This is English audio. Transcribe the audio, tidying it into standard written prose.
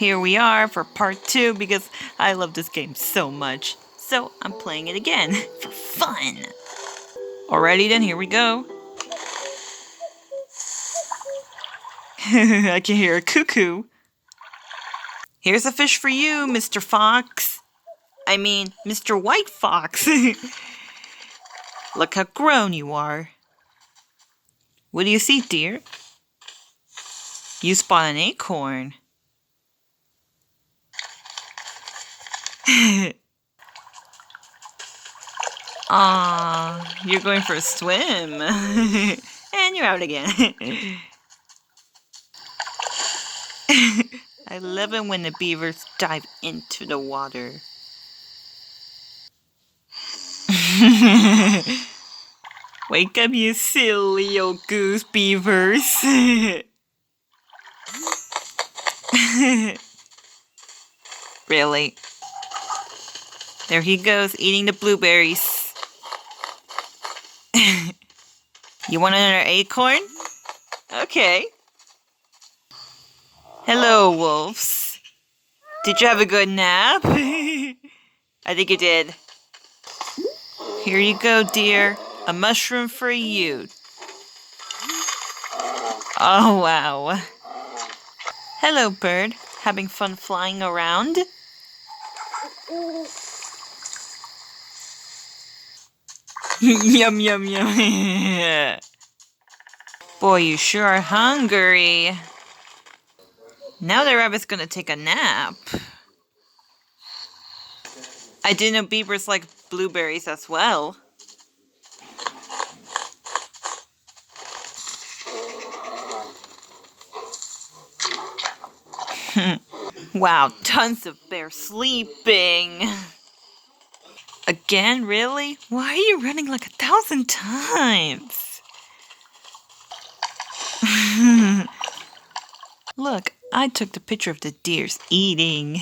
here we are for part 2 because I love this game so much. So I'm playing it again for fun. Alrighty then, here we go. I can hear a cuckoo. Here's a fish for you, Mr. Fox. I mean, Mr. White Fox. Look how grown you are. What do you see, dear? You spot an acorn. Aw, you're going for a swim. And you're out again. I love it when the beavers dive into the water. Wake up, you silly old goose beavers. Really? There he goes, eating the blueberries. You want another acorn? Okay. Hello, wolves. Did you have a good nap? I think you did. Here you go, dear. A mushroom for you. Oh, wow. Hello, bird. Having fun flying around? Yum, yum, yum. Boy, you sure are hungry. Now the rabbit's gonna take a nap. I didn't know beavers like blueberries as well. Wow, tons of bears sleeping. Again, really? Why are you running like 1,000 times? Look, I took the picture of the deers eating.